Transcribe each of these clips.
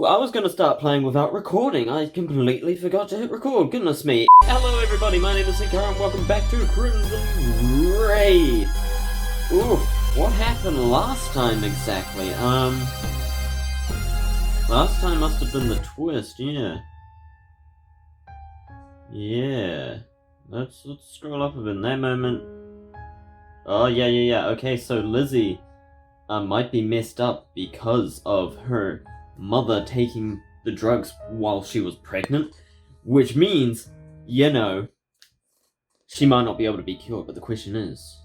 Ooh, I was gonna start playing without recording. I completely forgot to hit record. Goodness me. Hello everybody, my name is Senkara and welcome back to Crescendo. Ooh, what happened last time exactly? Last time must have been the twist, yeah. Yeah. Let's scroll up a bit in that moment. Oh, yeah. Okay, so Lizzie might be messed up because of her mother taking the drugs while she was pregnant, which means, you know, she might not be able to be cured, but the question is,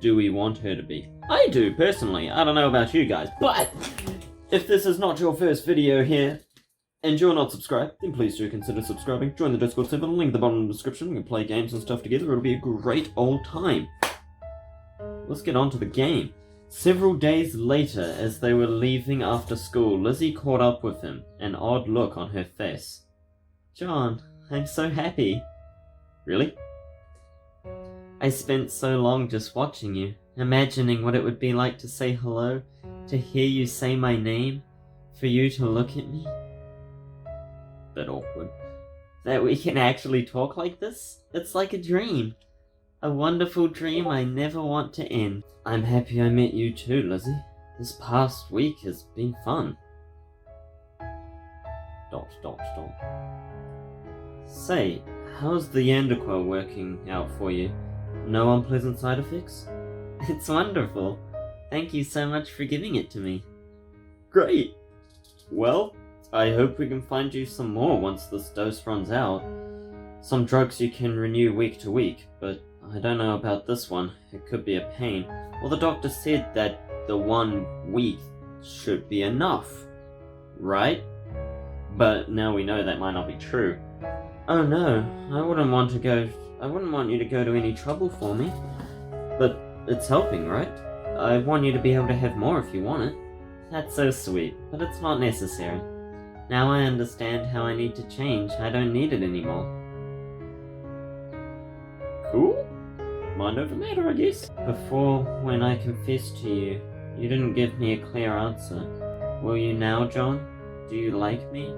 do we want her to be? I do, personally. I don't know about you guys, but if this is not your first video here, and you're not subscribed, then please do consider subscribing. Join the Discord server, link at the bottom of the description. We can play games and stuff together. It'll be a great old time. Let's get on to the game. Several days later, as they were leaving after school, Lizzie caught up with him, an odd look on her face. John, I'm so happy. Really? I spent so long just watching you, imagining what it would be like to say hello, to hear you say my name, for you to look at me. Bit awkward. That we can actually talk like this? It's like a dream. A wonderful dream I never want to end. I'm happy I met you too, Lizzie. This past week has been fun. ... Say, how's the Yandere working out for you? No unpleasant side effects? It's wonderful. Thank you so much for giving it to me. Great. Well, I hope we can find you some more once this dose runs out. Some drugs you can renew week to week, but I don't know about this one. It could be a pain. Well, the doctor said that the 1 week should be enough, right? But now we know that might not be true. Oh no, I wouldn't want you to go to any trouble for me. But it's helping, right? I want you to be able to have more if you want it. That's so sweet, but it's not necessary. Now I understand how I need to change. I don't need it anymore. Cool. Mind over matter, I guess. Before, when I confessed to you, you didn't give me a clear answer. Will you now, John? Do you like me?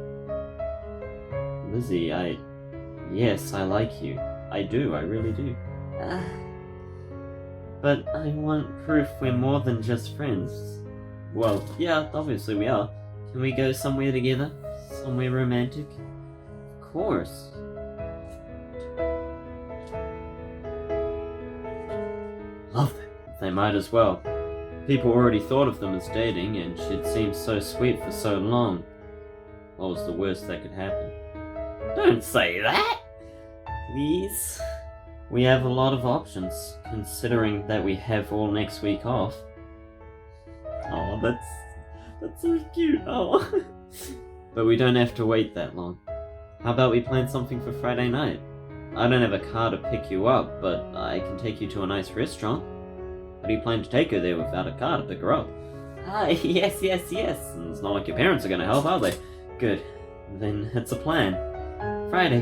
Lizzie, yes, I like you. I do, I really do. But I want proof we're more than just friends. Well, yeah, obviously we are. Can we go somewhere together? Somewhere romantic? Of course. Love them. They might as well. People already thought of them as dating, and she'd seemed so sweet for so long. What was the worst that could happen? Don't say that! Please. We have a lot of options, considering that we have all next week off. Oh, that's so cute. Oh. But we don't have to wait that long. How about we plan something for Friday night? I don't have a car to pick you up, but I can take you to a nice restaurant. How do you plan to take her there without a car to pick her up? Yes. And it's not like your parents are gonna help, are they? Good. Then it's a plan. Friday.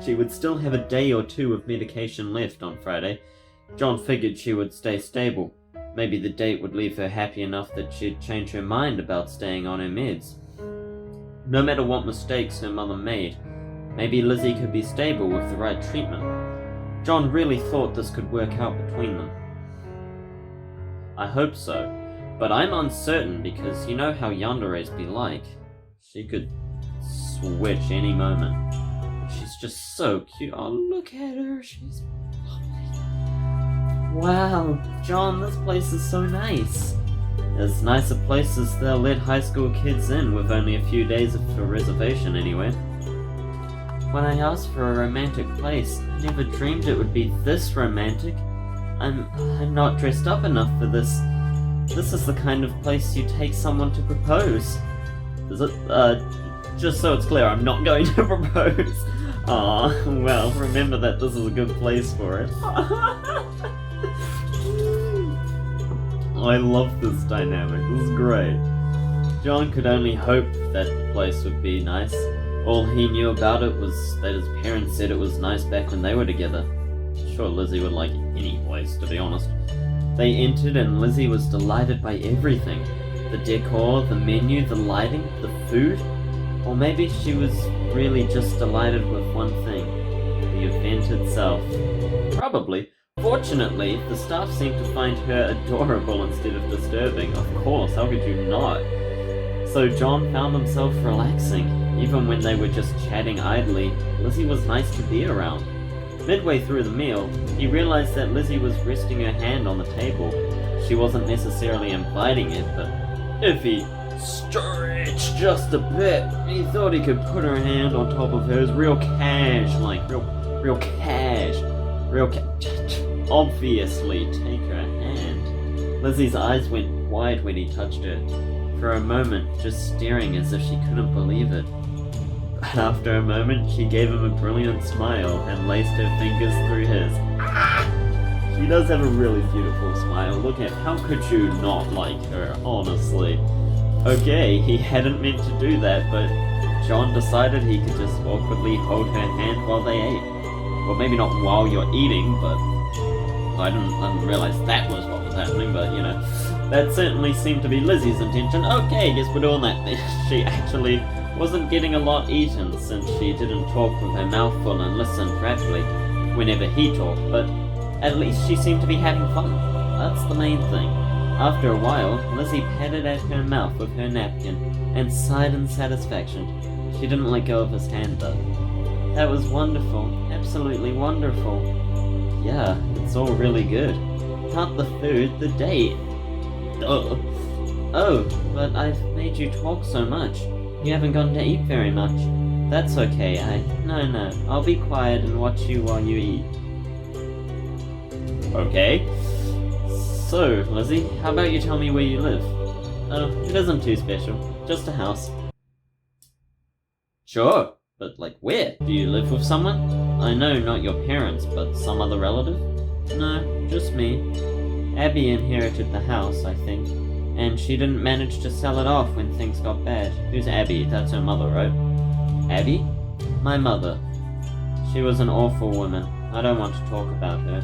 She would still have a day or two of medication left on Friday. John figured she would stay stable. Maybe the date would leave her happy enough that she'd change her mind about staying on her meds. No matter what mistakes her mother made, maybe Lizzie could be stable with the right treatment. John really thought this could work out between them. I hope so, but I'm uncertain because you know how Yandere's be like. She could switch any moment. She's just so cute. Oh, look at her. She's lovely. Wow, John, this place is so nice. As nice a place as they'll let high school kids in with only a few days for reservation anyway. When I asked for a romantic place, I never dreamed it would be this romantic. I'm not dressed up enough for this. This is the kind of place you take someone to propose. Is it? Just so it's clear, I'm not going to propose. Aw, well, remember that this is a good place for it. I love this dynamic, this is great. John could only hope that the place would be nice. All he knew about it was that his parents said it was nice back when they were together. Sure, Lizzie would like any place, to be honest. They entered and Lizzie was delighted by everything. The decor, the menu, the lighting, the food? Or maybe she was really just delighted with one thing, the event itself. Probably. Fortunately, the staff seemed to find her adorable instead of disturbing. Of course, how could you not? So John found himself relaxing. Even when they were just chatting idly, Lizzie was nice to be around. Midway through the meal, he realized that Lizzie was resting her hand on the table. She wasn't necessarily inviting it, but if he stretched just a bit, he thought he could put her hand on top of hers real cash, like real cash. Obviously, take her hand. Lizzie's eyes went wide when he touched her, for a moment just staring as if she couldn't believe it. But after a moment, she gave him a brilliant smile and laced her fingers through his. She does have a really beautiful smile. Look at how could you not like her, honestly. Okay, he hadn't meant to do that, but John decided he could just awkwardly hold her hand while they ate. Well, maybe not while you're eating, but I didn't realize that was what was happening, but you know, that certainly seemed to be Lizzie's intention. Okay, guess we're doing that then. She actually wasn't getting a lot eaten since she didn't talk with her mouth full and listened rapidly whenever he talked, but at least she seemed to be having fun. That's the main thing. After a while, Lizzie patted at her mouth with her napkin and sighed in satisfaction. She didn't let go of his hand though. That was wonderful. Absolutely wonderful. Yeah, it's all really good. Not the food, the date. Oh, but I've made you talk so much. You haven't gotten to eat very much. That's okay, No, I'll be quiet and watch you while you eat. Okay. So, Lizzie, how about you tell me where you live? Oh, it isn't too special. Just a house. Sure, but like where? Do you live with someone? I know not your parents, but some other relative? No, just me. Abby inherited the house, I think, and she didn't manage to sell it off when things got bad. Who's Abby? That's her mother, right? Abby? My mother. She was an awful woman. I don't want to talk about her.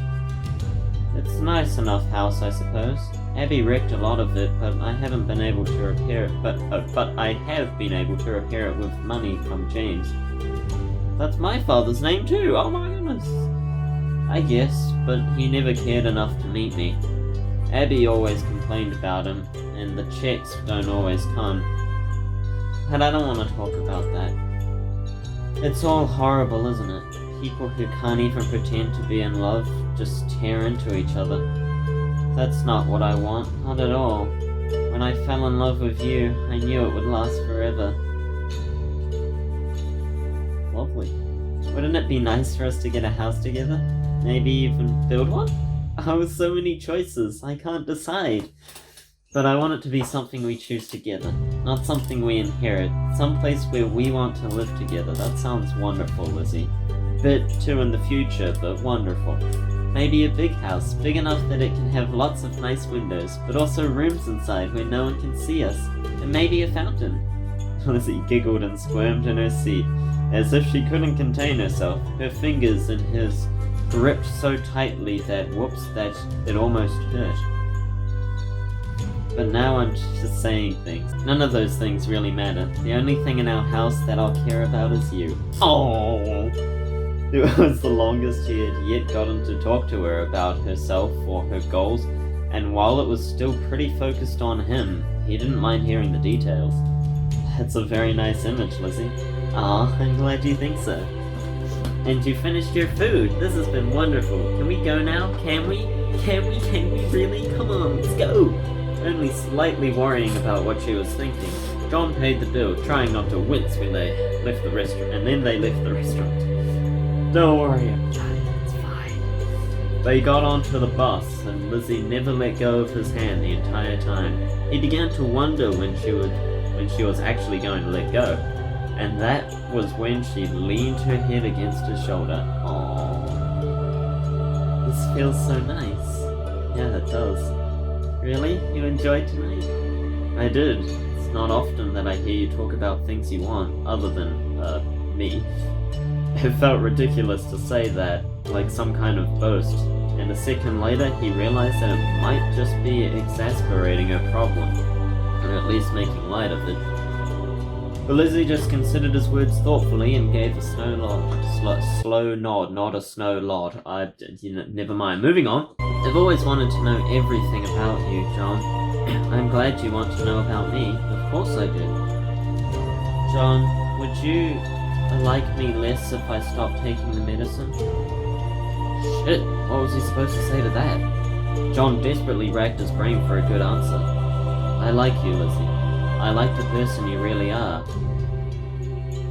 It's a nice enough house, I suppose. Abby wrecked a lot of it, but I haven't been able to repair it. But I have been able to repair it with money from James. That's my father's name too. Oh my goodness. I guess, but he never cared enough to meet me. Abby always complained about him, and the checks don't always come. But I don't want to talk about that. It's all horrible, isn't it? People who can't even pretend to be in love just tear into each other. That's not what I want, not at all. When I fell in love with you, I knew it would last forever. Lovely. Wouldn't it be nice for us to get a house together? Maybe even build one? Oh, so many choices, I can't decide. But I want it to be something we choose together, not something we inherit. Someplace where we want to live together. That sounds wonderful, Lizzie. Bit too in the future, but wonderful. Maybe a big house, big enough that it can have lots of nice windows, but also rooms inside where no one can see us, and maybe a fountain. Lizzie giggled and squirmed in her seat, as if she couldn't contain herself, her fingers in his gripped so tightly that, that it almost hurt. But now I'm just saying things. None of those things really matter. The only thing in our house that I'll care about is you. Oh. It was the longest he had yet gotten to talk to her about herself or her goals, and while it was still pretty focused on him, he didn't mind hearing the details. That's a very nice image, Lizzie. Ah, I'm glad you think so. And you finished your food. This has been wonderful. Can we go now? Can we? Can we really? Come on, let's go! Only slightly worrying about what she was thinking, John paid the bill, trying not to wince when they left the restaurant, and then they left the restaurant. Don't worry, I'm fine, it's fine. They got onto the bus, and Lizzie never let go of his hand the entire time. He began to wonder when she was actually going to let go, and that was when she leaned her head against his shoulder. Aww. This feels so nice. Yeah, it does. Really? You enjoyed tonight? I did. It's not often that I hear you talk about things you want, other than, me. It felt ridiculous to say that, like some kind of boast, and a second later he realized that it might just be exasperating her problem. or at least making light of it. But Lizzie just considered his words thoughtfully and gave a slow nod, not a snow lod. Never mind. Moving on. I've always wanted to know everything about you, John. I'm glad you want to know about me. Of course I do. John, would you like me less if I stopped taking the medicine? Shit, what was he supposed to say to that? John desperately racked his brain for a good answer. I like you, Lizzie. I like the person you really are.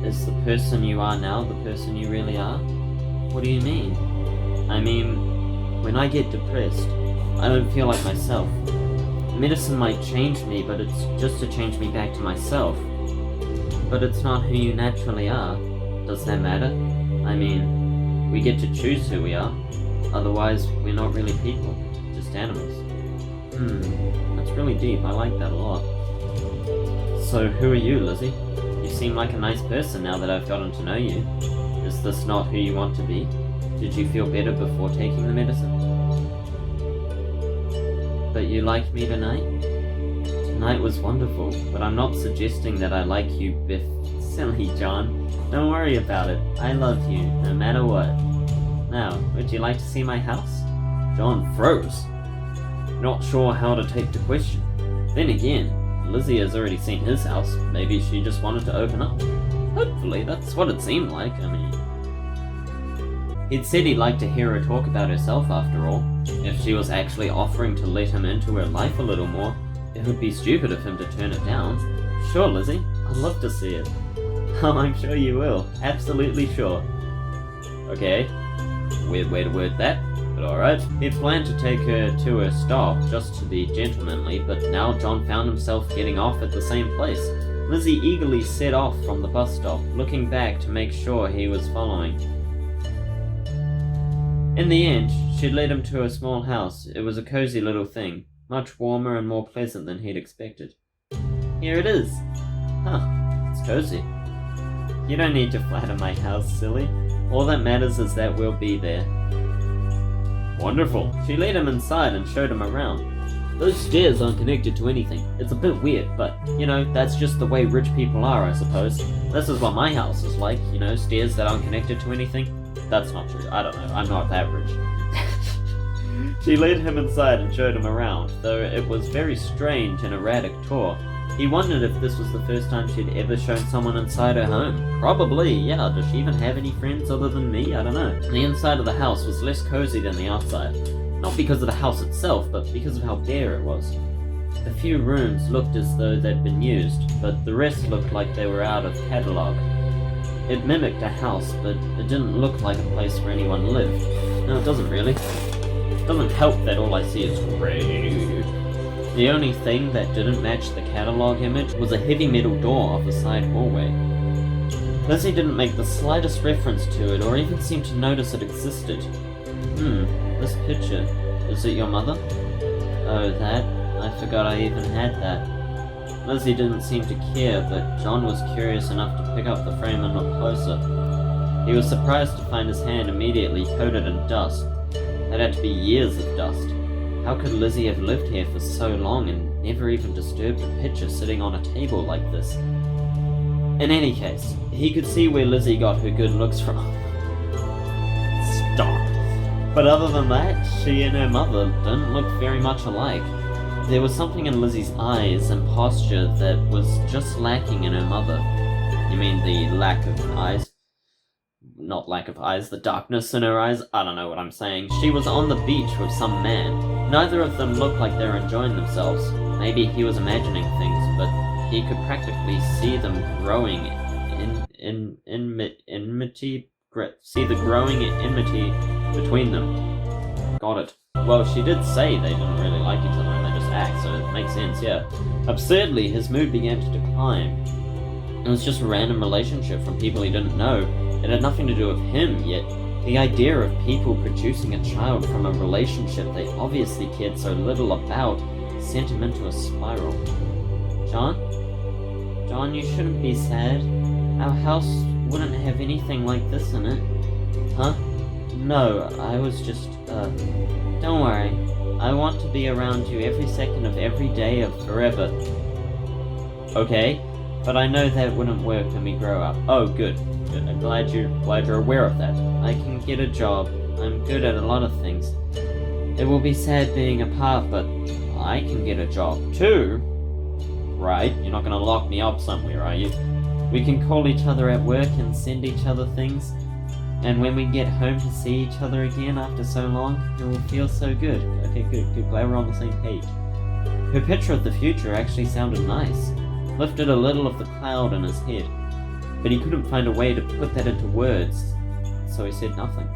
Is the person you are now the person you really are? What do you mean? I mean, when I get depressed, I don't feel like myself. Medicine might change me, but it's just to change me back to myself. But it's not who you naturally are. Does that matter? I mean, we get to choose who we are. Otherwise, we're not really people, just animals. That's really deep. I like that a lot. So, who are you, Lizzie? You seem like a nice person now that I've gotten to know you. Is this not who you want to be? Did you feel better before taking the medicine? But you liked me tonight? Tonight was wonderful, but I'm not suggesting that I like you, Biff. Silly John. Don't worry about it. I love you, no matter what. Now, would you like to see my house? John froze. Not sure how to take the question. Then again, Lizzie has already seen his house. Maybe she just wanted to open up. Hopefully, that's what it seemed like. I mean, he'd said he'd like to hear her talk about herself after all. If she was actually offering to let him into her life a little more, it would be stupid of him to turn it down. Sure, Lizzie. I'd love to see it. Oh, I'm sure you will. Absolutely sure. Okay. Weird way to word that. But alright. He'd planned to take her to her stop just to be gentlemanly, but now John found himself getting off at the same place. Lizzie eagerly set off from the bus stop, looking back to make sure he was following. In the end, she'd led him to a small house. It was a cozy little thing, much warmer and more pleasant than he'd expected. Here it is! Huh, it's cozy. You don't need to flatter my house, silly. All that matters is that we'll be there. Wonderful. She led him inside and showed him around. Those stairs aren't connected to anything. It's a bit weird, but, you know, that's just the way rich people are, I suppose. This is what my house is like, you know, stairs that aren't connected to anything. That's not true. I don't know. I'm not that rich. She led him inside and showed him around, though it was very strange and erratic tour. He wondered if this was the first time she'd ever shown someone inside her home. Probably, yeah. Does she even have any friends other than me? I don't know. The inside of the house was less cozy than the outside. Not because of the house itself, but because of how bare it was. A few rooms looked as though they'd been used, but the rest looked like they were out of catalogue. It mimicked a house, but it didn't look like a place where anyone lived. No, it doesn't really. It doesn't help that all I see is grey. The only thing that didn't match the catalogue image was a heavy metal door off the side hallway. Lizzie didn't make the slightest reference to it or even seem to notice it existed. This picture. Is it your mother? Oh, that? I forgot I even had that. Lizzie didn't seem to care, but John was curious enough to pick up the frame and look closer. He was surprised to find his hand immediately coated in dust. It had to be years of dust. How could Lizzie have lived here for so long and never even disturbed a picture sitting on a table like this? In any case, he could see where Lizzie got her good looks from. Stop. But other than that, she and her mother didn't look very much alike. There was something in Lizzie's eyes and posture that was just lacking in her mother. You mean the lack of eyes? Not lack of eyes, the darkness in her eyes? I don't know what I'm saying. She was on the beach with some man. Neither of them looked like they were enjoying themselves. Maybe he was imagining things, but he could practically see them growing see the growing enmity between them. Got it. Well, she did say they didn't really like each other and they just act, so it makes sense, yeah. Absurdly, his mood began to decline. It was just a random relationship from people he didn't know. It had nothing to do with him, yet the idea of people producing a child from a relationship they obviously cared so little about sent him into a spiral. John? John, you shouldn't be sad. Our house wouldn't have anything like this in it. Huh? No, I was just, don't worry. I want to be around you every second of every day of forever. Okay, but I know that wouldn't work when we grow up. Oh, good. Good. I'm glad you're aware of that. I can get a job. I'm good at a lot of things. It will be sad being apart, but I can get a job too. Right? You're not gonna lock me up somewhere, are you? We can call each other at work and send each other things. And when we get home to see each other again after so long, it will feel so good. Okay, good. Glad we're on the same page. Her picture of the future actually sounded nice. Lifted a little of the cloud in his head. But he couldn't find a way to put that into words, so he said nothing.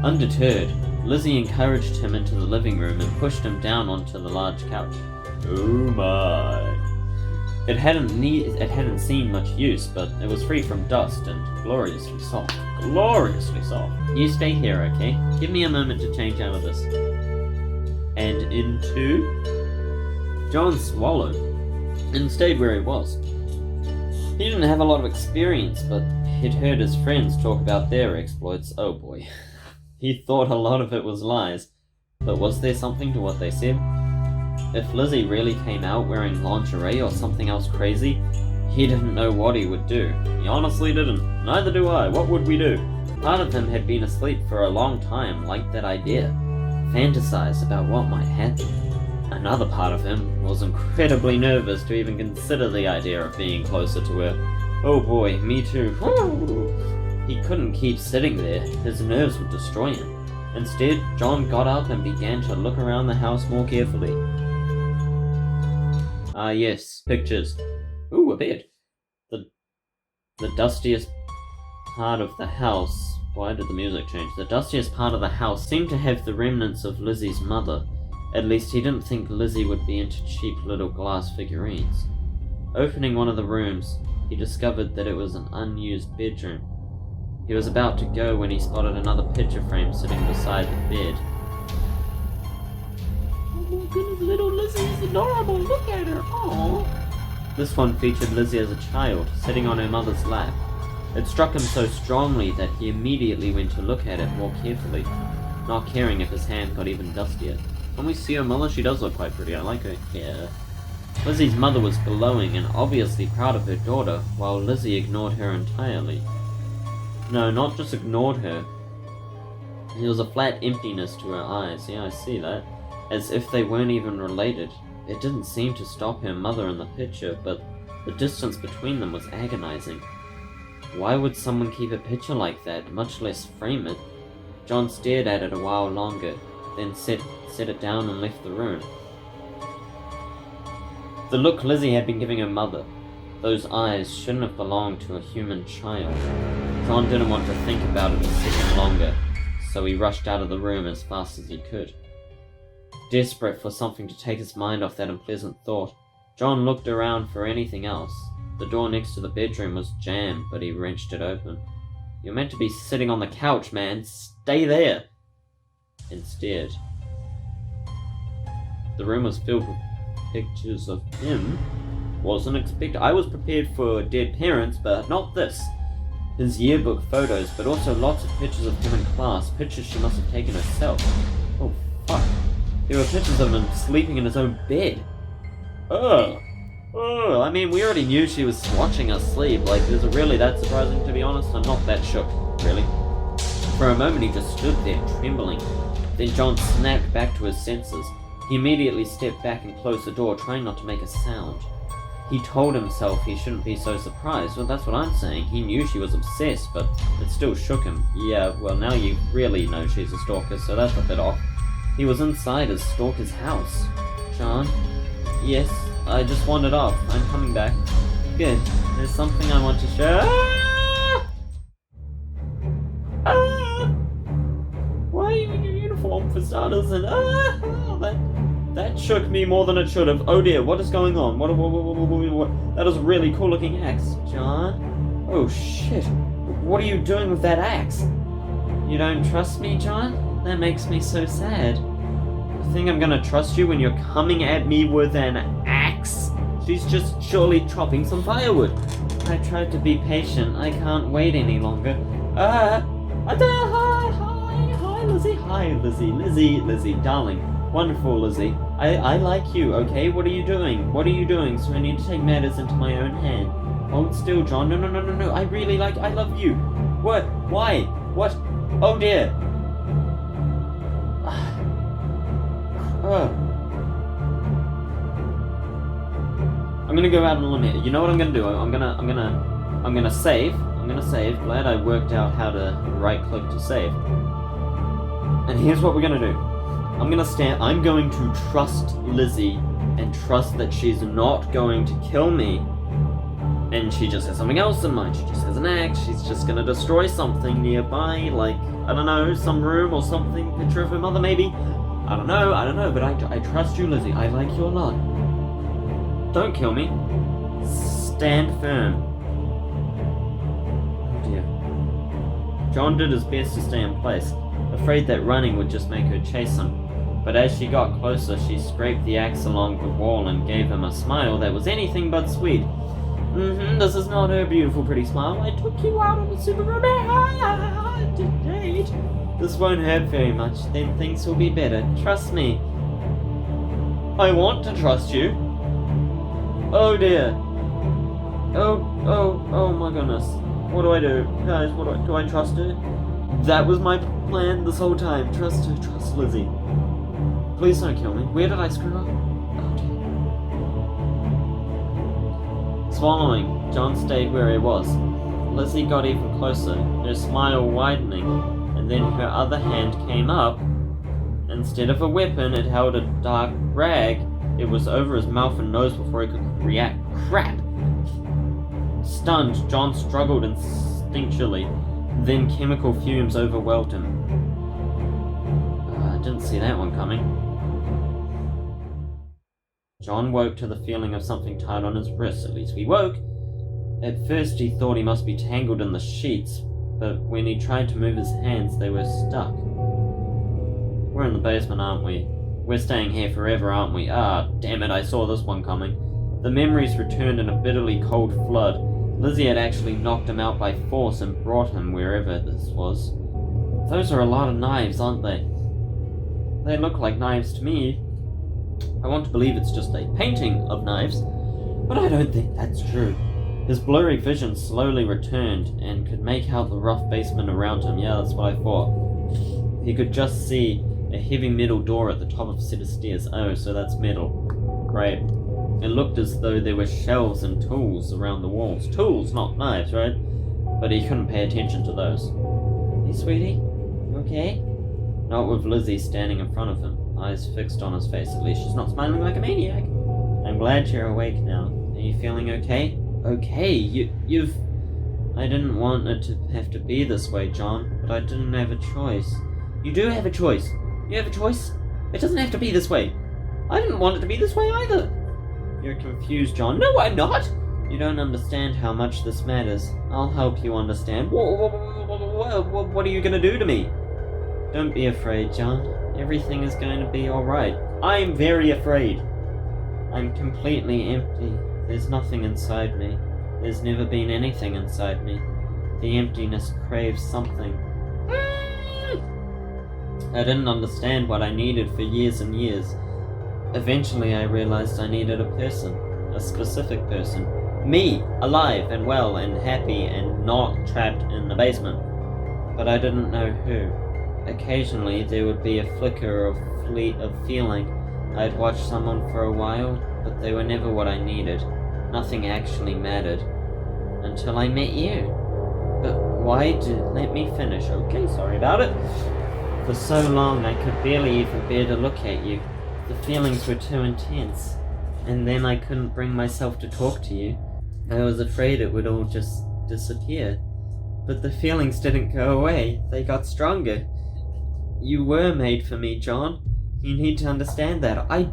Undeterred, Lizzie encouraged him into the living room and pushed him down onto the large couch. Oh my. It hadn't seen much use, but it was free from dust and gloriously soft. Gloriously soft. You stay here, okay? Give me a moment to change out of this. And into... John swallowed and stayed where he was. He didn't have a lot of experience, but he'd heard his friends talk about their exploits. Oh boy. He thought a lot of it was lies, but was there something to what they said? If Lizzie really came out wearing lingerie or something else crazy, he didn't know what he would do. He honestly didn't. Neither do I. What would we do? Part of him had been asleep for a long time, liked that idea, fantasized about what might happen. Another part of him was incredibly nervous to even consider the idea of being closer to her. Oh boy, me too. He couldn't keep sitting there. His nerves would destroy him. Instead, John got up and began to look around the house more carefully. Ah yes, pictures. Ooh, a bed. The dustiest part of the house... Why did the music change? The dustiest part of the house seemed to have the remnants of Lizzie's mother. At least he didn't think Lizzie would be into cheap little glass figurines. Opening one of the rooms, he discovered that it was an unused bedroom. He was about to go when he spotted another picture frame sitting beside the bed. Oh my goodness, little Lizzie is adorable, look at her, aww. This one featured Lizzie as a child, sitting on her mother's lap. It struck him so strongly that he immediately went to look at it more carefully, not caring if his hand got even dustier. When we see her mother, she does look quite pretty, I like her hair. Lizzie's mother was glowing and obviously proud of her daughter, while Lizzie ignored her entirely. No, not just ignored her. There was a flat emptiness to her eyes, yeah, I see that. As if they weren't even related. It didn't seem to stop her mother in the picture, but the distance between them was agonizing. Why would someone keep a picture like that, much less frame it? John stared at it a while longer, then set it down and left the room. The look Lizzie had been giving her mother, those eyes shouldn't have belonged to a human child. John didn't want to think about it a second longer, so he rushed out of the room as fast as he could. Desperate for something to take his mind off that unpleasant thought, John looked around for anything else. The door next to the bedroom was jammed, but he wrenched it open. You're meant to be sitting on the couch, man. Stay there! Instead, the room was filled with pictures of him. I was prepared for dead parents, but not this. His yearbook photos, but also lots of pictures of him in class, pictures she must have taken herself. Oh, fuck. There were pictures of him sleeping in his own bed. Ugh. I mean, we already knew she was watching us sleep. Like, is it really that surprising, to be honest? I'm not that shook, really. For a moment, he just stood there, trembling. Then John snapped back to his senses. He immediately stepped back and closed the door, trying not to make a sound. He told himself he shouldn't be so surprised. Well, that's what I'm saying. He knew she was obsessed, but it still shook him. Yeah, well, now you really know she's a stalker, so that's a bit off. He was inside his stalker's house. John? Yes, I just wandered off. I'm coming back. Good. There's something I want to show. Why are you in your uniform, for starters? And that shook me more than it should have. Oh dear, what is going on? What? That is a really cool looking axe, John. Oh shit. What are you doing with that axe? You don't trust me, John? That makes me so sad. You think I'm gonna trust you when you're coming at me with an axe? She's just surely chopping some firewood. I tried to be patient. I can't wait any longer. Hi, Lizzie. Hi, Lizzie. Lizzie, darling. Wonderful, Lizzie. I like you, okay? What are you doing? What are you doing? So I need to take matters into my own hand. Hold still, John. No. I love you. What? Why? What? Oh dear. I'm gonna go out on a limb here. You know what I'm gonna do? I'm gonna save. Glad I worked out how to right click to save. And here's what we're gonna do. I'm going to trust Lizzie and trust that she's not going to kill me. And she just has something else in mind. She just has an axe. She's just gonna destroy something nearby, like, I don't know, some room or something. Picture of her mother, maybe. I don't know, but I trust you, Lizzie. I like you a lot. Don't kill me. Stand firm. Oh dear. John did his best to stay in place, afraid that running would just make her chase him. But as she got closer, she scraped the axe along the wall and gave him a smile that was anything but sweet. This is not her beautiful, pretty smile. I took you out on a super romantic date. This won't hurt very much, then things will be better. Trust me. I want to trust you. Oh dear. Oh my goodness. What do I do? Guys, do I trust her? That was my plan this whole time. Trust her, trust Lizzie. Please don't kill me. Where did I screw up? Oh dear. Swallowing, John stayed where he was. Lizzie got even closer, her smile widening, and then her other hand came up. Instead of a weapon, it held a dark rag. It was over his mouth and nose before he could react. Crap! Stunned, John struggled instinctually. Then chemical fumes overwhelmed him. I didn't see that one coming. John woke to the feeling of something tight on his wrist. At least he woke. At first he thought he must be tangled in the sheets, but when he tried to move his hands, they were stuck. We're in the basement, aren't we? We're staying here forever, aren't we? Ah, damn it, I saw this one coming. The memories returned in a bitterly cold flood. Lizzie had actually knocked him out by force and brought him wherever this was. Those are a lot of knives, aren't they? They look like knives to me. I want to believe it's just a painting of knives, but I don't think that's true. His blurry vision slowly returned and could make out the rough basement around him. Yeah, that's what I thought. He could just see a heavy metal door at the top of a set of stairs. Oh, so that's metal. Great. It looked as though there were shelves and tools around the walls. Tools, not knives, right? But he couldn't pay attention to those. Hey, sweetie? You okay? Not with Lizzie standing in front of him, eyes fixed on his face. At least she's not smiling like a maniac. I'm glad you're awake now. Are you feeling okay? Okay, you've... I didn't want it to have to be this way, John, but I didn't have a choice. You do have a choice. You have a choice? It doesn't have to be this way. I didn't want it to be this way either. You're confused, John. No, I'm not! You don't understand how much this matters. I'll help you understand. What are you gonna do to me? Don't be afraid, John. Everything is going to be alright. I'm very afraid. I'm completely empty. There's nothing inside me. There's never been anything inside me. The emptiness craves something. I didn't understand what I needed for years and years. Eventually I realized I needed a person. A specific person. Me! Alive and well and happy and not trapped in the basement. But I didn't know who. Occasionally there would be a flicker of feeling. I'd watch someone for a while, but they were never what I needed. Nothing actually mattered. Until I met you. But why did... Let me finish, okay? Sorry about it. For so long I could barely even bear to look at you. The feelings were too intense. And then I couldn't bring myself to talk to you. I was afraid it would all just disappear. But the feelings didn't go away. They got stronger. You were made for me, John. You need to understand that. I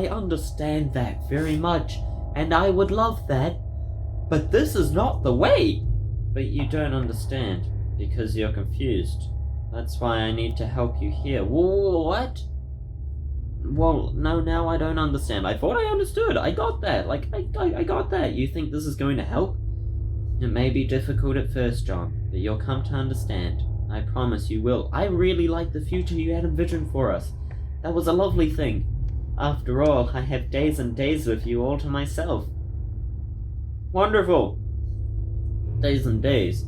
understand that very much. And I would love that. But this is not the way. But you don't understand. Because you're confused. That's why I need to help you here. What? Well, no, now I don't understand. I thought I understood. I got that. Like, I got that. You think this is going to help? It may be difficult at first, John, but you'll come to understand. I promise you will. I really like the future you had envisioned for us. That was a lovely thing. After all, I have days and days with you all to myself. Wonderful! Days and days.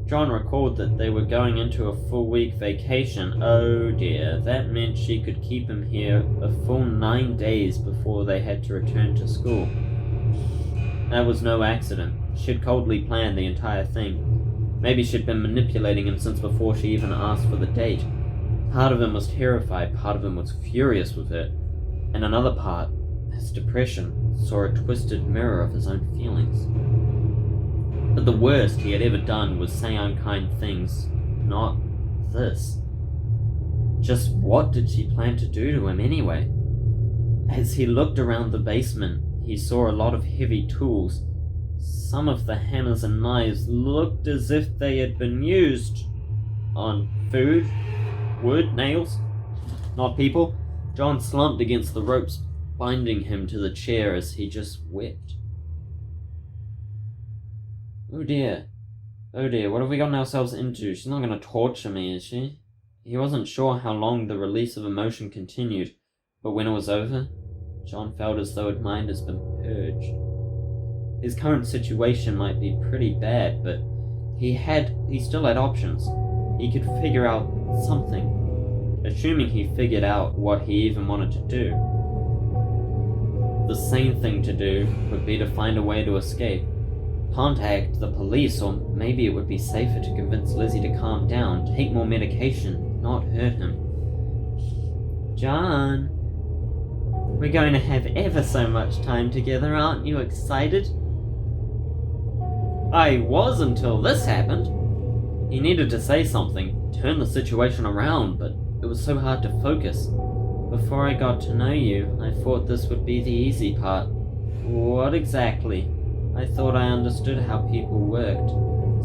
John recalled that they were going into a full-week vacation. Oh dear, that meant she could keep him here a full 9 days before they had to return to school. That was no accident. She'd coldly planned the entire thing. Maybe she'd been manipulating him since before she even asked for the date. Part of him was terrified, part of him was furious with her, and another part, his depression, saw a twisted mirror of his own feelings. But the worst he had ever done was say unkind things, not this. Just what did she plan to do to him anyway? As he looked around the basement, he saw a lot of heavy tools. Some of the hammers and knives looked as if they had been used on food, wood, nails, not people. John slumped against the ropes, binding him to the chair as he just wept. Oh dear, what have we gotten ourselves into? She's not going to torture me, is she? He wasn't sure how long the release of emotion continued, but when it was over, John felt as though his mind has been purged. His current situation might be pretty bad, but he still had options. He could figure out something, assuming he figured out what he even wanted to do. The sane thing to do would be to find a way to escape. Contact the police, or maybe it would be safer to convince Lizzie to calm down, take more medication, not hurt him. John, we're going to have ever so much time together, aren't you excited? I was until this happened. He needed to say something, turn the situation around, but it was so hard to focus. Before I got to know you, I thought this would be the easy part. What exactly? I thought I understood how people worked.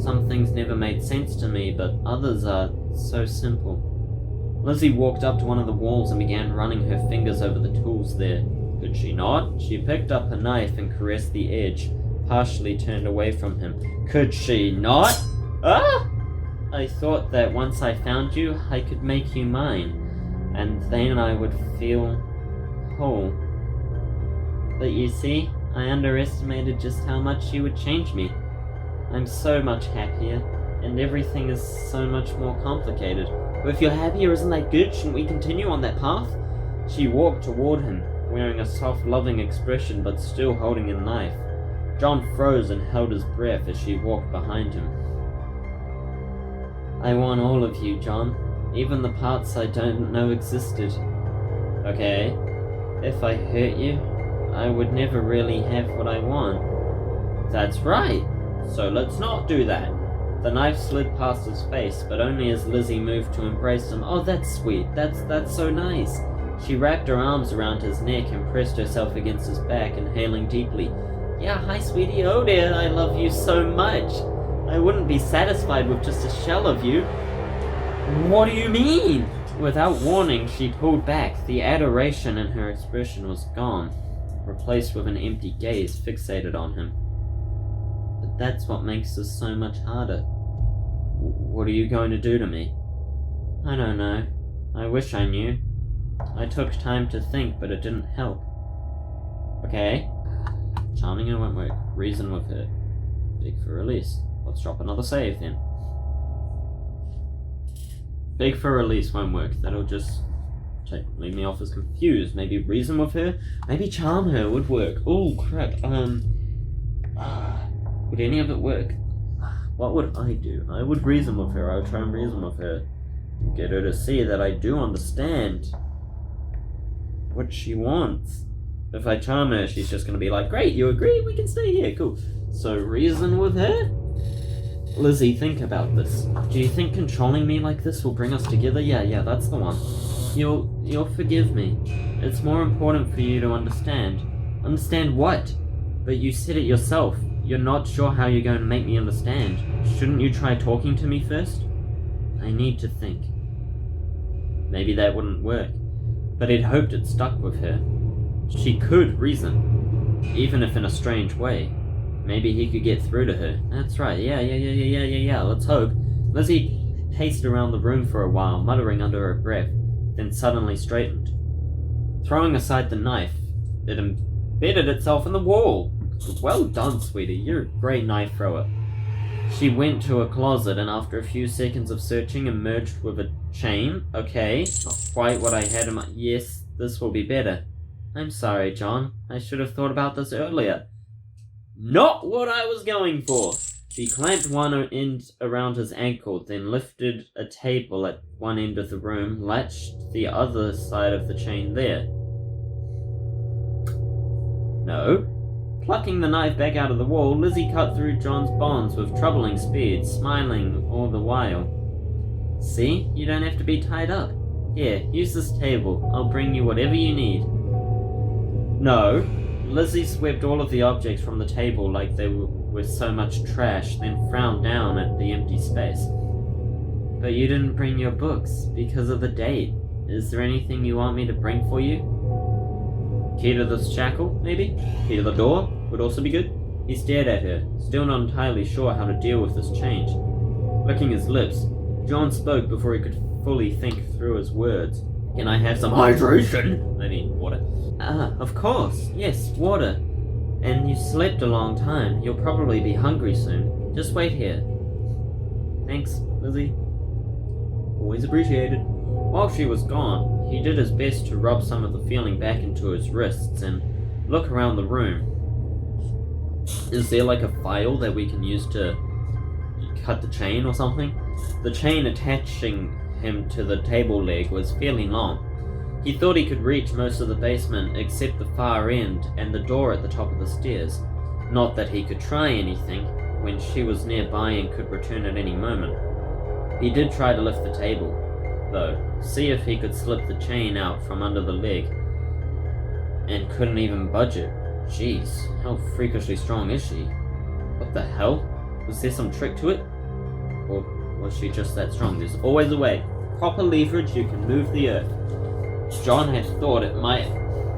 Some things never made sense to me, but others are so simple. Lizzie walked up to one of the walls and began running her fingers over the tools there. Could she not? She picked up a knife and caressed the edge, partially turned away from him. Could she not? Ah! I thought that once I found you, I could make you mine, and then I would feel whole. But you see, I underestimated just how much you would change me. I'm so much happier, and everything is so much more complicated. But if you're happier, isn't that good? Shouldn't we continue on that path? She walked toward him, wearing a soft, loving expression, but still holding a knife. John froze and held his breath as she walked behind him. I want all of you, John, even the parts I don't know existed. Okay, if I hurt you, I would never really have what I want. That's right, so let's not do that. The knife slid past his face, but only as Lizzie moved to embrace him. Oh, that's sweet, that's so nice. She wrapped her arms around his neck and pressed herself against his back, inhaling deeply. Yeah, hi sweetie, oh dear, I love you so much. I wouldn't be satisfied with just a shell of you. What do you mean? Without warning, she pulled back. The adoration in her expression was gone, replaced with an empty gaze fixated on him. But that's what makes this so much harder. What are you going to do to me? I don't know. I wish I knew. I took time to think, but it didn't help. Okay. Charming and won't work. Reason with her. Big for release. Let's drop another save then. Beg for release won't work. That'll just leave me off as confused. Maybe reason with her? Maybe charm her would work. Oh crap. Would any of it work? What would I do? I would reason with her. I would try and reason with her. Get her to see that I do understand what she wants. If I charm her, she's just gonna be like, great, you agree? We can stay here. Cool. So reason with her? Lizzie, think about this. Do you think controlling me like this will bring us together? Yeah, that's the one. You'll forgive me. It's more important for you to understand. Understand what? But you said it yourself. You're not sure how you're going to make me understand. Shouldn't you try talking to me first? I need to think. Maybe that wouldn't work. But he'd hoped it stuck with her. She could reason, even if in a strange way. Maybe he could get through to her. That's right, yeah, let's hope. Lizzie paced around the room for a while, muttering under her breath, then suddenly straightened. Throwing aside the knife, it embedded itself in the wall. Well done, sweetie. You're a great knife thrower. She went to a closet and after a few seconds of searching emerged with a chain. Okay, not quite what I had in mind. Yes, this will be better. I'm sorry, John. I should have thought about this earlier. Not what I was going for. She clamped one end around his ankle, then lifted a table at one end of the room, latched the other side of the chain there. No. Plucking the knife back out of the wall, Lizzie cut through John's bonds with troubling speed, smiling all the while. See? You don't have to be tied up. Here, use this table. I'll bring you whatever you need. No. Lizzie swept all of the objects from the table like they were so much trash, then frowned down at the empty space. But you didn't bring your books because of the date. Is there anything you want me to bring for you? Key to this shackle, maybe? Key to the door would also be good. He stared at her, still not entirely sure how to deal with this change. Licking his lips, John spoke before he could fully think through his words. Can I have some hydration? I mean, water. Ah, of course. Yes, water. And you slept a long time. You'll probably be hungry soon. Just wait here. Thanks, Lizzie. Always appreciated. While she was gone, he did his best to rub some of the feeling back into his wrists and look around the room. Is there like a file that we can use to cut the chain or something? The chain attaching him to the table leg was fairly long. He thought he could reach most of the basement except the far end and the door at the top of the stairs. Not that he could try anything when she was nearby and could return at any moment. He did try to lift the table, though, see if he could slip the chain out from under the leg, and couldn't even budge it. Jeez, how freakishly strong is she? What the hell? Was there some trick to it? Or was she just that strong? There's always a way. Proper leverage, you can move the earth. John had thought it might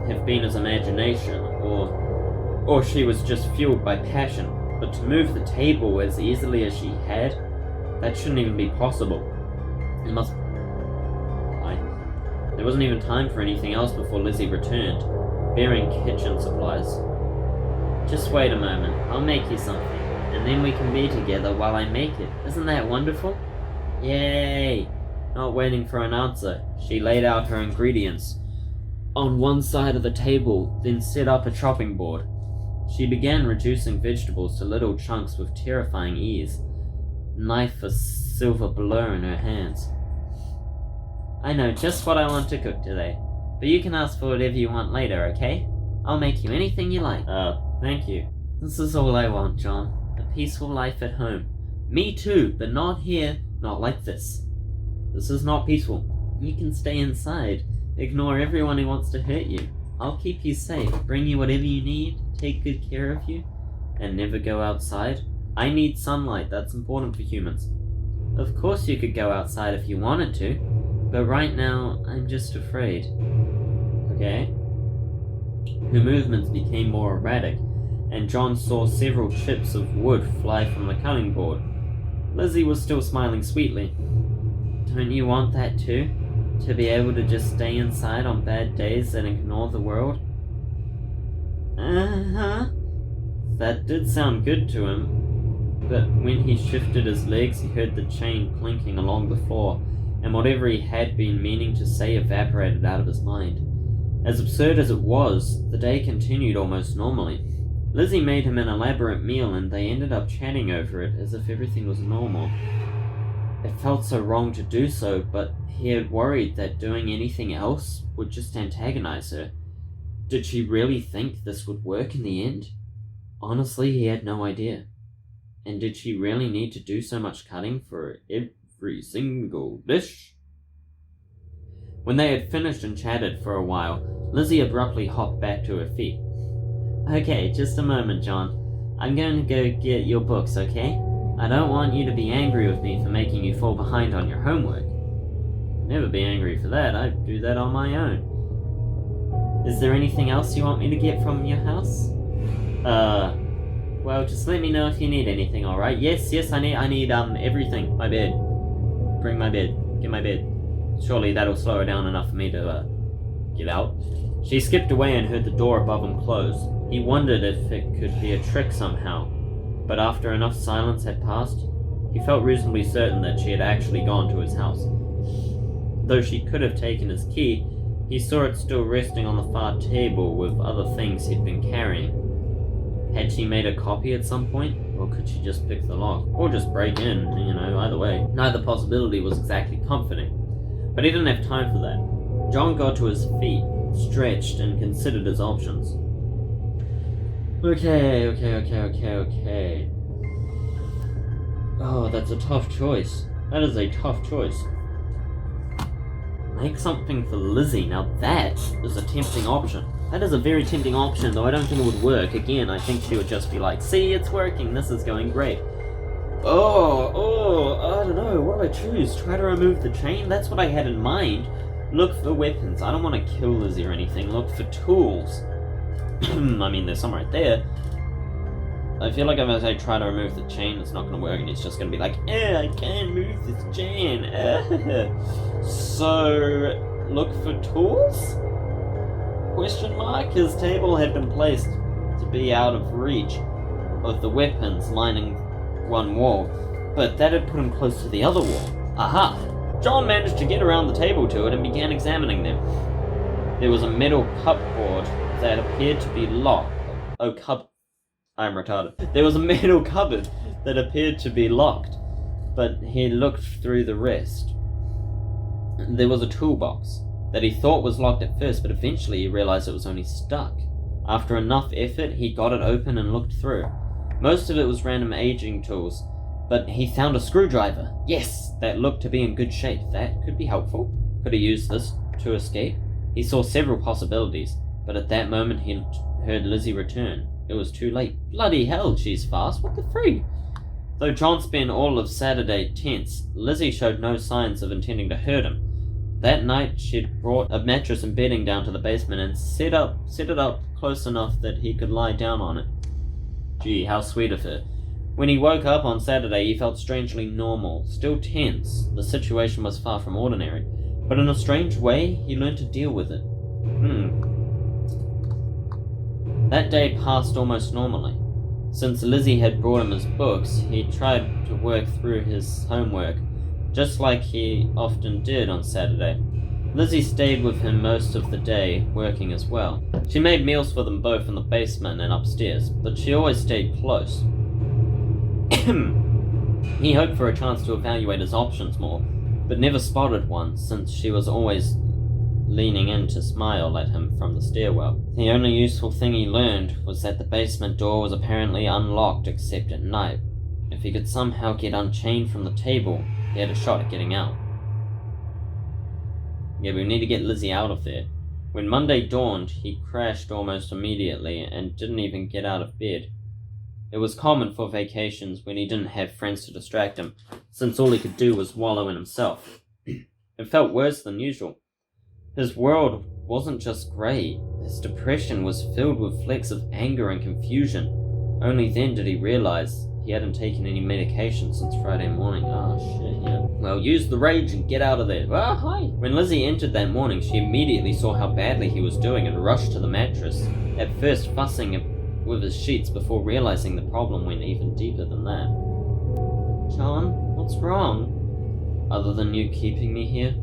have been his imagination, or she was just fueled by passion, but to move the table as easily as she had, that shouldn't even be possible. It must... There wasn't even time for anything else before Lizzie returned, bearing kitchen supplies. Just wait a moment, I'll make you something, and then we can be together while I make it. Isn't that wonderful? Yay! Not waiting for an answer, she laid out her ingredients on one side of the table, then set up a chopping board. She began reducing vegetables to little chunks with terrifying ease, knife a silver blur in her hands. I know just what I want to cook today, but you can ask for whatever you want later, okay? I'll make you anything you like. Thank you. This is all I want, John. A peaceful life at home. Me too, but not here, not like this. This is not peaceful. You can stay inside. Ignore everyone who wants to hurt you. I'll keep you safe, bring you whatever you need, take good care of you, and never go outside. I need sunlight, that's important for humans. Of course you could go outside if you wanted to, but right now, I'm just afraid. Okay? Her movements became more erratic, and John saw several chips of wood fly from the cutting board. Lizzie was still smiling sweetly. Don't you want that too? To be able to just stay inside on bad days and ignore the world? Uh-huh. That did sound good to him, but when he shifted his legs, he heard the chain clinking along the floor, and whatever he had been meaning to say evaporated out of his mind. As absurd as it was, the day continued almost normally. Lizzie made him an elaborate meal and they ended up chatting over it as if everything was normal. It felt so wrong to do so, but he had worried that doing anything else would just antagonize her. Did she really think this would work in the end? Honestly, he had no idea. And did she really need to do so much cutting for every single dish? When they had finished and chatted for a while, Lizzie abruptly hopped back to her feet. Okay, just a moment, John. I'm going to go get your books, okay? I don't want you to be angry with me for making you fall behind on your homework. Never be angry for that, I do that on my own. Is there anything else you want me to get from your house? Well, just let me know if you need anything, alright? Yes, I need everything. My bed. Bring my bed. Get my bed. Surely that'll slow her down enough for me to, get out. She skipped away and heard the door above him close. He wondered if it could be a trick somehow, but after enough silence had passed, he felt reasonably certain that she had actually gone to his house. Though she could have taken his key, he saw it still resting on the far table with other things he'd been carrying. Had she made a copy at some point? Or could she just pick the lock? Or just break in, either way. Neither possibility was exactly comforting. But he didn't have time for that. John got to his feet, stretched, and considered his options. Okay. Oh, that's a tough choice. That is a tough choice. Make something for Lizzie. Now that is a tempting option. That is a very tempting option, though I don't think it would work. Again, I think she would just be like, see, it's working, this is going great. I don't know, what do I choose? Try to remove the chain? That's what I had in mind. Look for weapons. I don't want to kill Lizzie or anything. Look for tools. I mean, there's some right there. I feel like if I try to remove the chain, it's not going to work, and he's just going to be like, I can't move this chain. So, look for tools? Question mark? His table had been placed to be out of reach of the weapons lining one wall, but that had put him close to the other wall. Aha! John managed to get around the table to it and began examining them. There was a metal cupboard that appeared to be locked. I'm retarded. There was a metal cupboard that appeared to be locked, but he looked through the rest. There was a toolbox that he thought was locked at first, but eventually he realized it was only stuck. After enough effort, he got it open and looked through. Most of it was random aging tools, but he found a screwdriver. Yes, that looked to be in good shape. That could be helpful. Could he use this to escape? He saw several possibilities, but at that moment he heard Lizzie return. It was too late. Bloody hell, she's fast. What the frig? Though John spent all of Saturday tense, Lizzie showed no signs of intending to hurt him. That night, she'd brought a mattress and bedding down to the basement and set it up close enough that he could lie down on it. Gee, how sweet of her. When he woke up on Saturday, he felt strangely normal, still tense. The situation was far from ordinary, but in a strange way, he learned to deal with it. That day passed almost normally. Since Lizzie had brought him his books, he tried to work through his homework, just like he often did on Saturday. Lizzie stayed with him most of the day, working as well. She made meals for them both in the basement and upstairs, but she always stayed close. He hoped for a chance to evaluate his options more, but never spotted one, since she was always leaning in to smile at him from the stairwell. The only useful thing he learned was that the basement door was apparently unlocked except at night. If he could somehow get unchained from the table, he had a shot at getting out. Yeah, we need to get Lizzie out of there. When Monday dawned, he crashed almost immediately and didn't even get out of bed. It was common for vacations when he didn't have friends to distract him, since all he could do was wallow in himself. It felt worse than usual. His world wasn't just grey. His depression was filled with flecks of anger and confusion. Only then did he realize he hadn't taken any medication since Friday morning. Oh shit, yeah. Well, use the rage and get out of there. Ah, hi. When Lizzie entered that morning, she immediately saw how badly he was doing and rushed to the mattress, at first fussing with his sheets before realizing the problem went even deeper than that. John, what's wrong? Other than you keeping me here?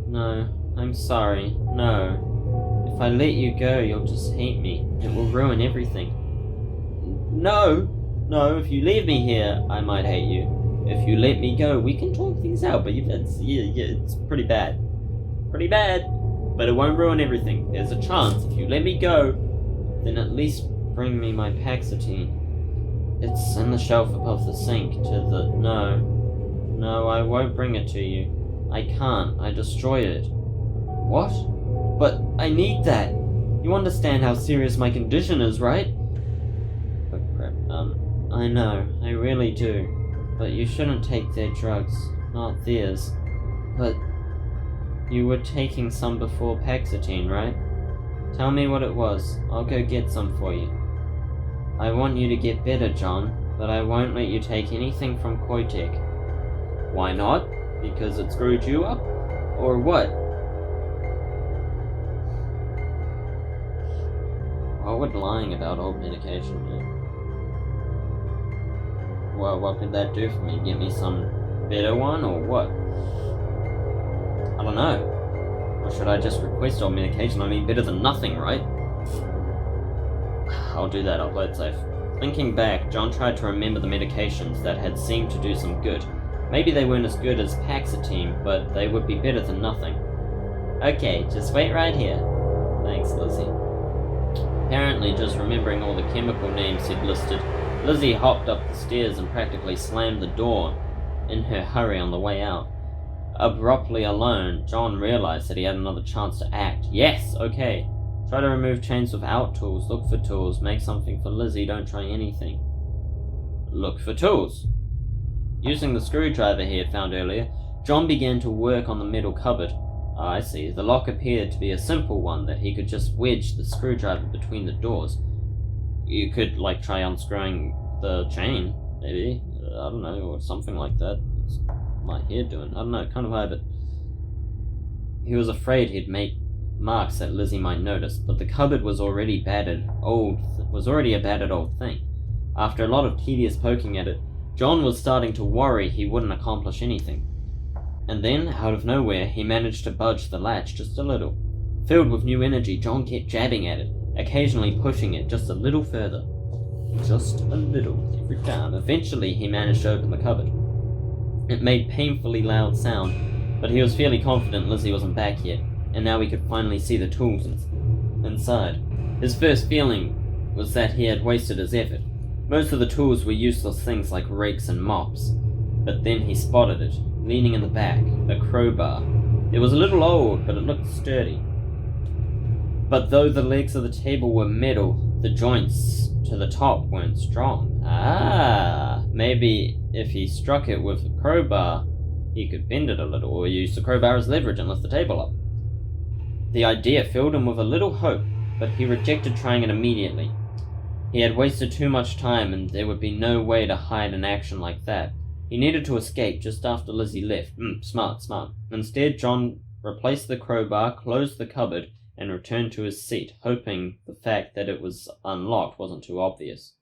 No, I'm sorry. No. If I let you go, you'll just hate me. It will ruin everything. No, if you leave me here, I might hate you. If you let me go, we can talk things out, but it's pretty bad. Pretty bad, but it won't ruin everything. There's a chance. If you let me go, then at least bring me my Paxatine. It's in the shelf above the sink No, I won't bring it to you. I can't. I destroyed it. What? But I need that. You understand how serious my condition is, right? Oh crap. I know. I really do. But you shouldn't take their drugs. Not theirs. But you were taking some before Paxatine, right? Tell me what it was. I'll go get some for you. I want you to get better, John, but I won't let you take anything from Koitek. Why not? Because it screwed you up? Or what? What would lying about old medication do? Well, what could that do for me? Get me some better one, or what? I don't know. Or should I just request old medication? I mean, better than nothing, right? I'll do that, I'll play it safe. Thinking back, John tried to remember the medications that had seemed to do some good. Maybe they weren't as good as Paxatine, but they would be better than nothing. Okay, just wait right here. Thanks, Lizzie. Apparently, just remembering all the chemical names he'd listed, Lizzie hopped up the stairs and practically slammed the door in her hurry on the way out. Abruptly alone, John realized that he had another chance to act. Yes, okay. Try to remove chains without tools, look for tools, make something for Lizzie, don't try anything. Look for tools. Using the screwdriver he had found earlier, John began to work on the metal cupboard. I see. The lock appeared to be a simple one that he could just wedge the screwdriver between the doors. You could, like, try unscrewing the chain, maybe. I don't know, or something like that. What's my hair doing? I don't know, kind of high, but... He was afraid he'd make marks that Lizzie might notice, but the cupboard was already a battered old thing. After a lot of tedious poking at it, John was starting to worry he wouldn't accomplish anything. And then, out of nowhere, he managed to budge the latch just a little. Filled with new energy, John kept jabbing at it, occasionally pushing it just a little further. Just a little, every time. Eventually, he managed to open the cupboard. It made painfully loud sound, but he was fairly confident Lizzie wasn't back yet, and now he could finally see the tools inside. His first feeling was that he had wasted his effort. Most of the tools were useless things like rakes and mops, but then he spotted it, leaning in the back, a crowbar. It was a little old, but it looked sturdy. But though the legs of the table were metal, the joints to the top weren't strong. Maybe if he struck it with a crowbar, he could bend it a little, or use the crowbar as leverage and lift the table up. The idea filled him with a little hope, but he rejected trying it immediately. He had wasted too much time, and there would be no way to hide an action like that. He needed to escape just after Lizzie left. Smart. Instead, John replaced the crowbar, closed the cupboard, and returned to his seat, hoping the fact that it was unlocked wasn't too obvious.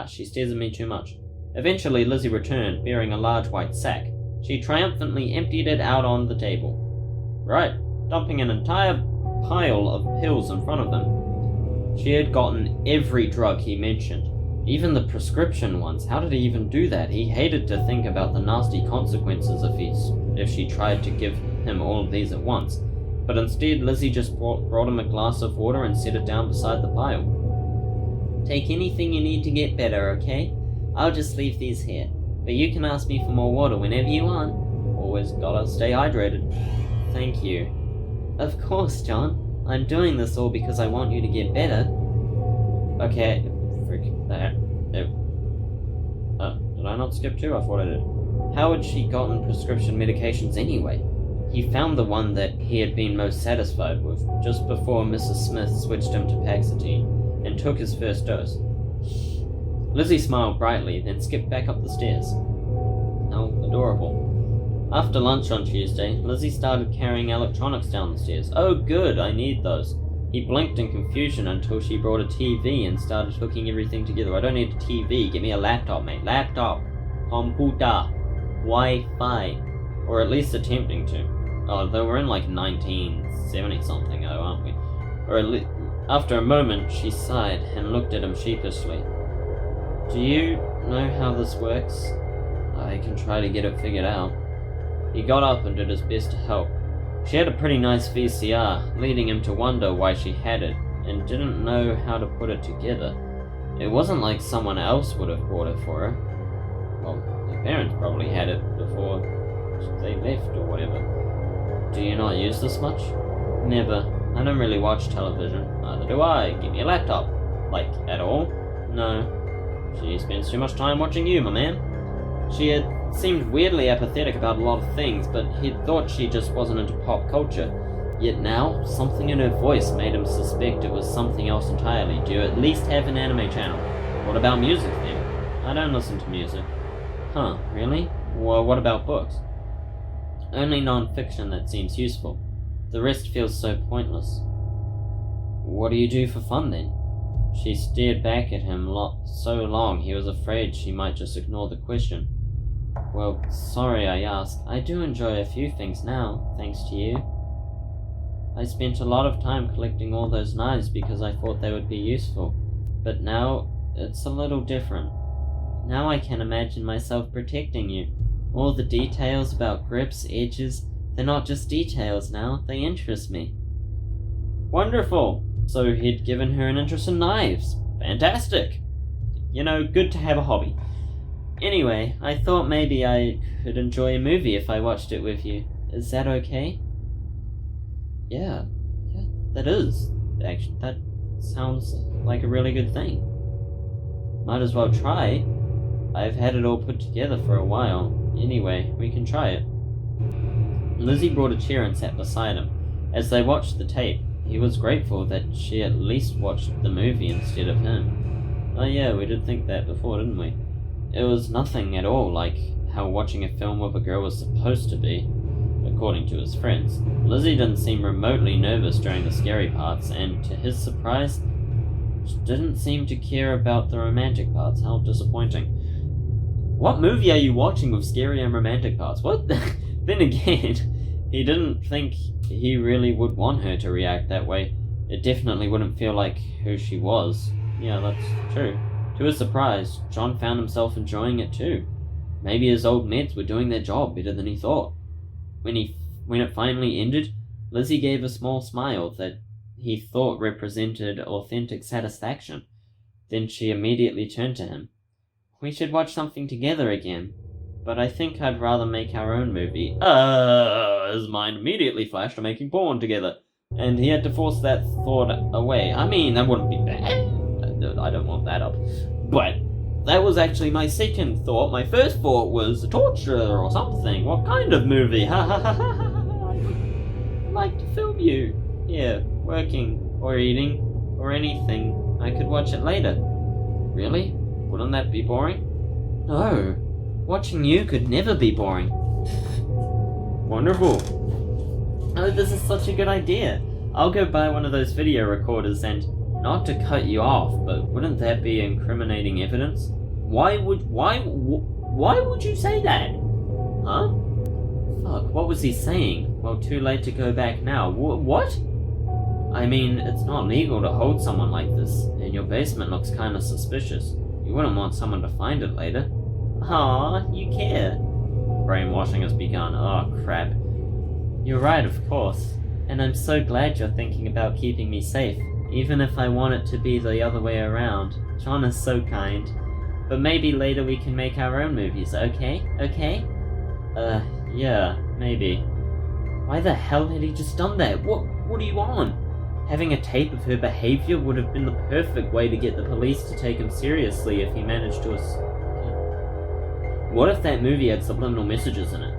She stares at me too much. Eventually, Lizzie returned, bearing a large white sack. She triumphantly emptied it out on the table. Right, dumping an entire pile of pills in front of them. She had gotten every drug he mentioned. Even the prescription ones. How did he even do that? He hated to think about the nasty consequences if she tried to give him all of these at once. But instead, Lizzie just brought him a glass of water and set it down beside the pile. Take anything you need to get better, okay? I'll just leave these here. But you can ask me for more water whenever you want. Always gotta stay hydrated. Thank you. Of course, John. I'm doing this all because I want you to get better. Okay. Did I not skip two? I thought I did. How had she gotten prescription medications anyway? He found the one that he had been most satisfied with, just before Mrs. Smith switched him to Paxatine, and took his first dose. Lizzie smiled brightly, then skipped back up the stairs. How adorable. After lunch on Tuesday, Lizzie started carrying electronics down the stairs. Oh good, I need those. He blinked in confusion until she brought a TV and started hooking everything together. I don't need a TV, give me a laptop, mate. Laptop. Computer. Wi-Fi. Or at least attempting to. Though we're in like 1970-something, aren't we? Or at least... After a moment, she sighed and looked at him sheepishly. Do you know how this works? I can try to get it figured out. He got up and did his best to help. She had a pretty nice VCR, leading him to wonder why she had it, and didn't know how to put it together. It wasn't like someone else would have bought it for her. Well, her parents probably had it before they left or whatever. Do you not use this much? Never. I don't really watch television. Neither do I. Give me a laptop. Like, at all? No. She spends too much time watching you, my man. She had seemed weirdly apathetic about a lot of things, but he'd thought she just wasn't into pop culture. Yet now, something in her voice made him suspect it was something else entirely. Do you at least have an anime channel? What about music, then? I don't listen to music. Huh, really? Well, what about books? Only non-fiction that seems useful. The rest feels so pointless. What do you do for fun, then? She stared back at him so long he was afraid she might just ignore the question. Well, sorry I asked. I do enjoy a few things now, thanks to you. I spent a lot of time collecting all those knives because I thought they would be useful, but now it's a little different. Now I can imagine myself protecting you. All the details about grips, edges, they're not just details now, they interest me. Wonderful! So he'd given her an interest in knives. Fantastic! You know, good to have a hobby. Anyway, I thought maybe I could enjoy a movie if I watched it with you. Is that okay? Yeah, that is. Actually, that sounds like a really good thing. Might as well try. I've had it all put together for a while. Anyway, we can try it. Lizzie brought a chair and sat beside him. As they watched the tape, he was grateful that she at least watched the movie instead of him. Oh yeah, we did think that before, didn't we? It was nothing at all like how watching a film with a girl was supposed to be, according to his friends. Lizzie didn't seem remotely nervous during the scary parts, and to his surprise, she didn't seem to care about the romantic parts. How disappointing. What movie are you watching with scary and romantic parts? What? Then again, he didn't think he really would want her to react that way. It definitely wouldn't feel like who she was. Yeah, that's true. To his surprise, John found himself enjoying it too. Maybe his old meds were doing their job better than he thought. When it finally ended, Lizzie gave a small smile that he thought represented authentic satisfaction. Then she immediately turned to him. We should watch something together again, but I think I'd rather make our own movie. His mind immediately flashed to making porn together, and he had to force that thought away. I mean, that wouldn't be bad. I don't want that up. But that was actually my second thought. My first thought was torture or something. What kind of movie? Ha ha ha ha ha. I'd like to film you. Yeah, working, or eating, or anything. I could watch it later. Really? Wouldn't that be boring? No. Watching you could never be boring. Wonderful. Oh, this is such a good idea. I'll go buy one of those video recorders and, not to cut you off, but wouldn't that be incriminating evidence? Why would you say that? Huh? Fuck, what was he saying? Well, too late to go back now. What? I mean, it's not legal to hold someone like this, and your basement looks kinda suspicious. You wouldn't want someone to find it later. Aw, you care. Brainwashing has begun. Oh, crap. You're right, of course. And I'm so glad you're thinking about keeping me safe, even if I want it to be the other way around. John is so kind. But maybe later we can make our own movies, okay? Okay? Yeah, maybe. Why the hell had he just done that? What are you on? Having a tape of her behavior would have been the perfect way to get the police to take him seriously if he managed to What if that movie had subliminal messages in it?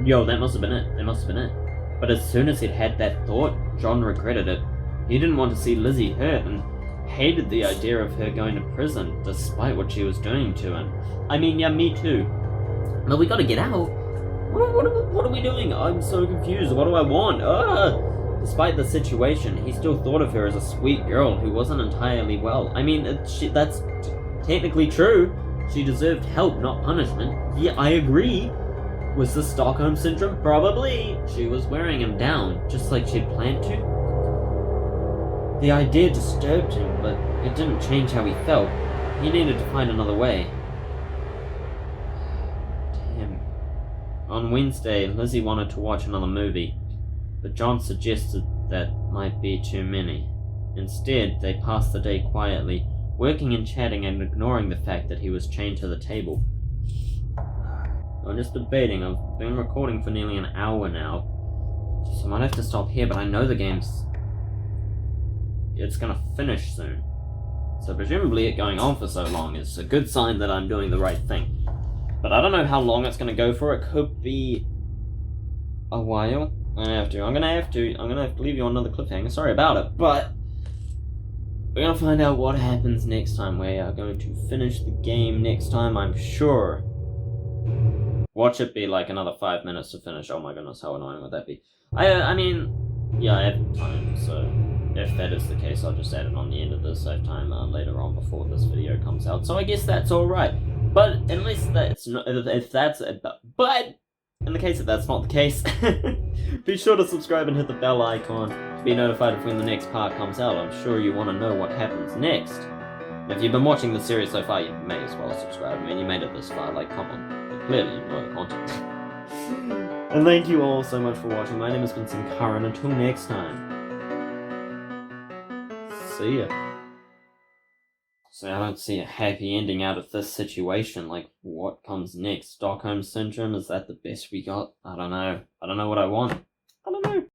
Yo, that must have been it. That must have been it. But as soon as he'd had that thought, John regretted it. He didn't want to see Lizzie hurt and hated the idea of her going to prison, despite what she was doing to him. I mean, yeah, me too. But we gotta get out. What are we doing? I'm so confused. What do I want? Despite the situation, he still thought of her as a sweet girl who wasn't entirely well. I mean, that's technically true. She deserved help, not punishment. Yeah, I agree. Was this Stockholm Syndrome? Probably. She was wearing him down, just like she'd planned to. The idea disturbed him, but it didn't change how he felt. He needed to find another way. Damn. On Wednesday, Lizzie wanted to watch another movie, but John suggested that might be too many. Instead, they passed the day quietly, working and chatting and ignoring the fact that he was chained to the table. I'm just debating. I've been recording for nearly an hour now, so I might have to stop here, but I know the game's... it's gonna finish soon. So presumably it going on for so long is a good sign that I'm doing the right thing. But I don't know how long it's gonna go for. It could be a while. I'm gonna have to leave you on another cliffhanger. Sorry about it, but we're gonna find out what happens next time. We are going to finish the game next time, I'm sure. Watch it be like another 5 minutes to finish. Oh my goodness, how annoying would that be? I mean, yeah, I have time, so if that is the case, I'll just add it on the end of this save time later on before this video comes out. So I guess that's alright. But unless that's not, if that's, but in the case that that's not the case, be sure to subscribe and hit the bell icon to be notified of when the next part comes out. I'm sure you want to know what happens next. And if you've been watching the series so far, you may as well subscribe. I mean, you made it this far, like, come on. Clearly you enjoy the content. And thank you all so much for watching. My name has been Senkara, and until next time, see ya. So I don't see a happy ending out of this situation. Like, what comes next? Stockholm Syndrome? Is that the best we got? I don't know. I don't know what I want.